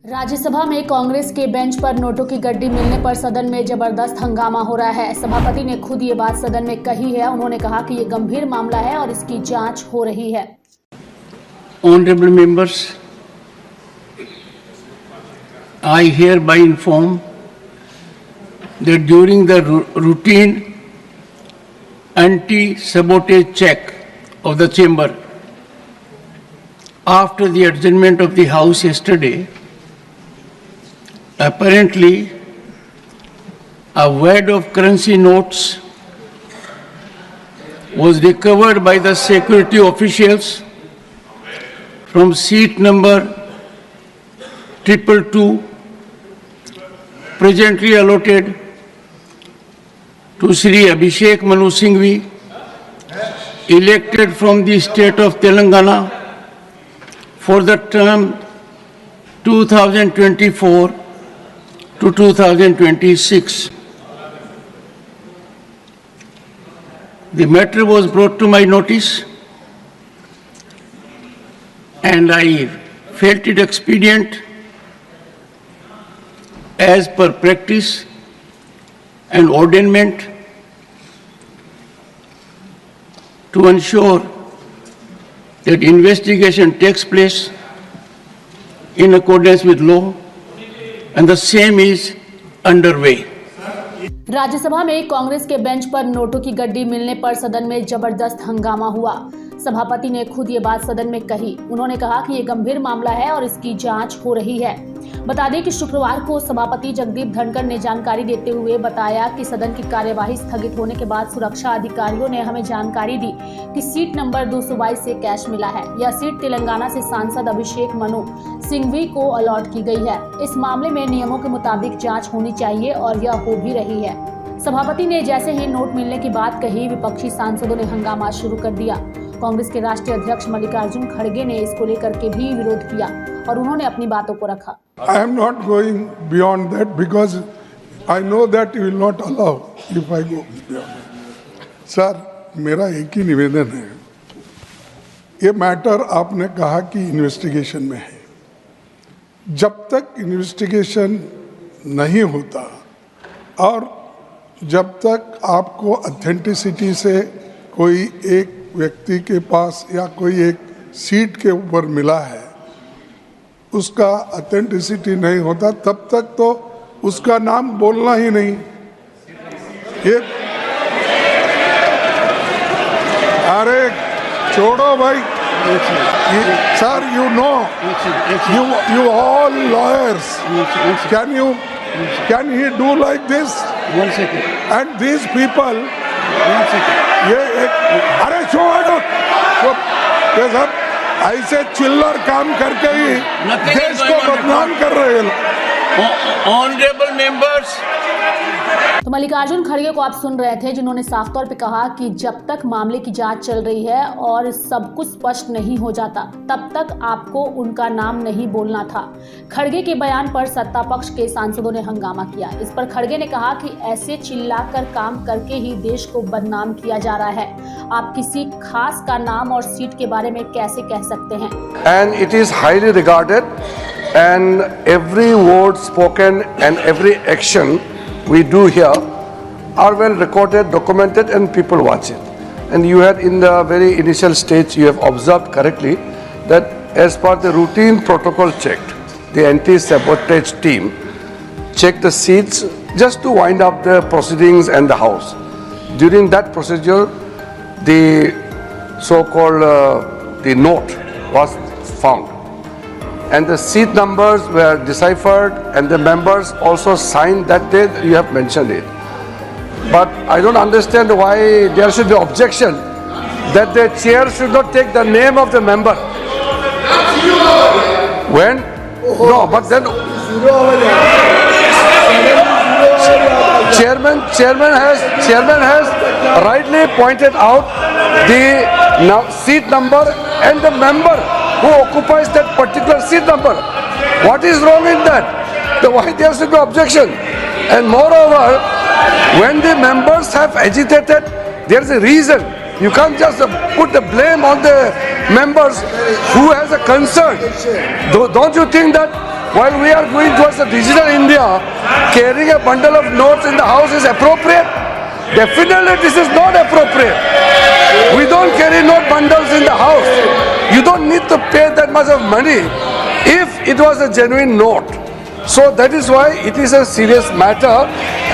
राज्यसभा में कांग्रेस के बेंच पर नोटों की गड्डी मिलने पर सदन में जबरदस्त हंगामा हो रहा है। सभापति ने खुद ये बात सदन में कही है। उन्होंने कहा कि ये गंभीर मामला है और इसकी जांच हो रही है। Honorable members, I hereby inform that during the routine anti-sabotage check of the chamber after the adjournment of the House yesterday, apparently a wad of currency notes was recovered by the security officials from seat number 222, presently allotted to Shri Abhishek Manu Singhvi, elected from the state of Telangana for the term 2024 to 2026. The matter was brought to my notice and I felt it expedient as per practice and ordainment to ensure that investigation takes place in accordance with law and the same is underway. Rajya Sabha में कांग्रेस के bench पर नोटों की गड्डी मिलने पर सदन में जबरदस्त हंगामा हुआ। सभापति ने खुद ये बात सदन में कही। उन्होंने कहा कि ये गंभीर मामला है और इसकी जांच हो रही है। बता दें कि शुक्रवार को सभापति जगदीप धनखड़ ने जानकारी देते हुए बताया कि सदन की कार्यवाही स्थगित होने के बाद सुरक्षा अधिकारियों ने हमें जानकारी दी कि सीट नंबर 222 से कैश मिला है। यह सीट तेलंगाना से सांसद अभिषेक मनु सिंघवी को अलॉट की गई है। इस मामले में नियमों के मुताबिक जाँच होनी चाहिए और यह हो भी रही है। सभापति ने जैसे ही नोट मिलने की बात कही, विपक्षी सांसदों ने हंगामा शुरू कर दिया। कांग्रेस के राष्ट्रीय अध्यक्ष मल्लिकार्जुन खड़गे ने इसको लेकर के भी विरोध किया और उन्होंने अपनी बातों को रखा। I am not going beyond that because I know that you will not allow if I go beyond. Sir, मेरा एक ही निवेदन है, ये मैटर आपने कहा कि इन्वेस्टिगेशन में है। जब तक इन्वेस्टिगेशन नहीं होता और जब तक आपको ऑथेंटिसिटी से कोई एक व्यक्ति के पास या कोई एक सीट के ऊपर मिला है, उसका ऑथेंटिसिटी नहीं होता, तब तक तो उसका नाम बोलना ही नहीं। ये अरे छोड़ो भाई, sir, you know, you all lawyers, can he do like this? 1 second. And these people, 1 second. ये एक, अरे छोड़ो, ये सब ऐसे चिल्लर काम करके ही देश को बदनाम कर रहे हैं। Honorable members, तो मल्लिकार्जुन खड़गे को आप सुन रहे थे, जिन्होंने साफ तौर पे कहा कि जब तक मामले की जांच चल रही है और सब कुछ स्पष्ट नहीं हो जाता, तब तक आपको उनका नाम नहीं बोलना था। खड़गे के बयान पर सत्ता पक्ष के सांसदों ने हंगामा किया। इस पर खड़गे ने कहा कि ऐसे चिल्लाकर काम करके ही देश को बदनाम किया जा रहा है। आप किसी खास का नाम और सीट के बारे में कैसे कह सकते हैं? And it is highly regarded, and every word spoken and every action we do here are well recorded, documented, and people watch it. And you had in the very initial stage, you have observed correctly that as per the routine protocol checked, the anti-sabotage team checked the seats just to wind up the proceedings and the house. During that procedure, the so-called the note was found. And the seat numbers were deciphered and the members also signed that day. You have mentioned it. But I don't understand why there should be objection that the chair should not take the name of the member. When? No, but then chairman has rightly pointed out the seat number and the member who occupies that particular seat number. What is wrong in that? Why there should be objection? And moreover, when the members have agitated, there is a reason. You can't just put the blame on the members who has a concern. Don't you think that while we are going towards a digital India, carrying a bundle of notes in the house is appropriate? Definitely this is not appropriate. We don't carry note bundles in the house. You don't need to pay that much of money if it was a genuine note. So that is why it is a serious matter,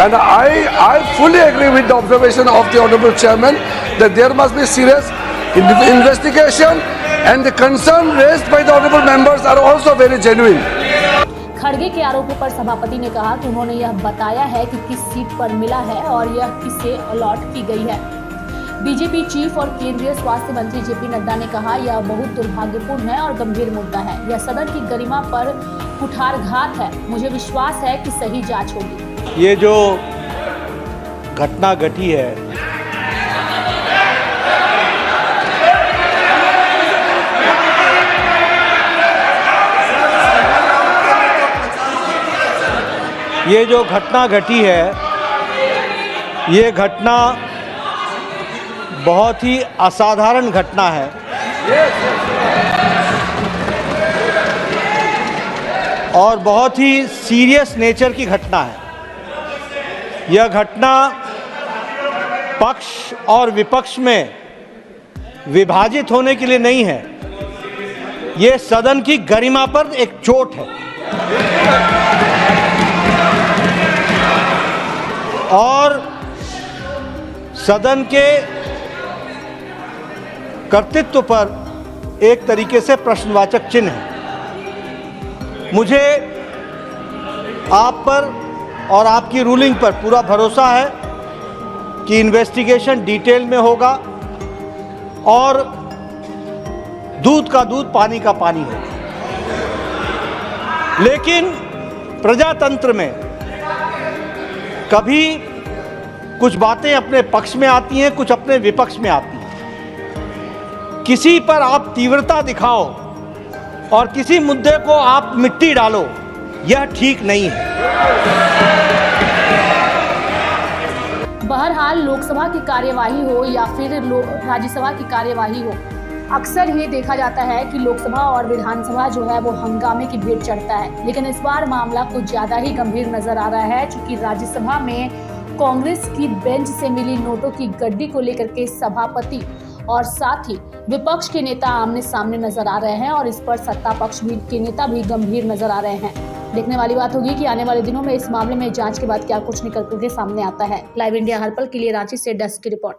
and I fully agree with the observation of the Honorable Chairman that there must be serious investigation, and the concern raised by the Honorable members are also very genuine. खड़गे के आरोपों पर सभापति ने कहा कि उन्होंने यह बताया है कि किस सीट पर मिला है और यह किसे अलॉट की गई है। बीजेपी चीफ और केंद्रीय स्वास्थ्य मंत्री जेपी नड्डा ने कहा यह बहुत दुर्भाग्यपूर्ण है और गंभीर मुद्दा है। यह सदन की गरिमा पर कुठारघात है। मुझे विश्वास है कि सही जांच होगी। ये जो घटना घटी है, ये घटना बहुत ही असाधारण घटना है और बहुत ही सीरियस नेचर की घटना है। यह घटना पक्ष और विपक्ष में विभाजित होने के लिए नहीं है, ये सदन की गरिमा पर एक चोट है और सदन के कर्तृत्व पर एक तरीके से प्रश्नवाचक चिन्ह है। मुझे आप पर और आपकी रूलिंग पर पूरा भरोसा है कि इन्वेस्टिगेशन डिटेल में होगा और दूध का दूध पानी का पानी होगा। लेकिन प्रजातंत्र में कभी कुछ बातें अपने पक्ष में आती हैं, कुछ अपने विपक्ष में आती हैं। किसी पर आप तीव्रता दिखाओ और किसी मुद्दे को आप मिट्टी डालो, यह ठीक नहीं है। बहरहाल लोकसभा की कार्यवाही हो या फिर राज्यसभा की कार्यवाही हो, अक्सर ये देखा जाता है कि लोकसभा और विधानसभा जो है वो हंगामे की भेंट चढ़ता है। लेकिन इस बार मामला कुछ ज्यादा ही गंभीर नजर आ रहा है, चूंकि राज्यसभा में कांग्रेस की बेंच से मिली नोटों की गड्डी को लेकर के सभापति और साथ ही विपक्ष के नेता आमने सामने नजर आ रहे हैं और इस पर सत्ता पक्ष के नेता भी गंभीर नजर आ रहे हैं। देखने वाली बात होगी कि आने वाले दिनों में इस मामले में जांच के बाद क्या कुछ निकल करके सामने आता है। लाइव इंडिया हर पल के लिए रांची से डेस्क की रिपोर्ट।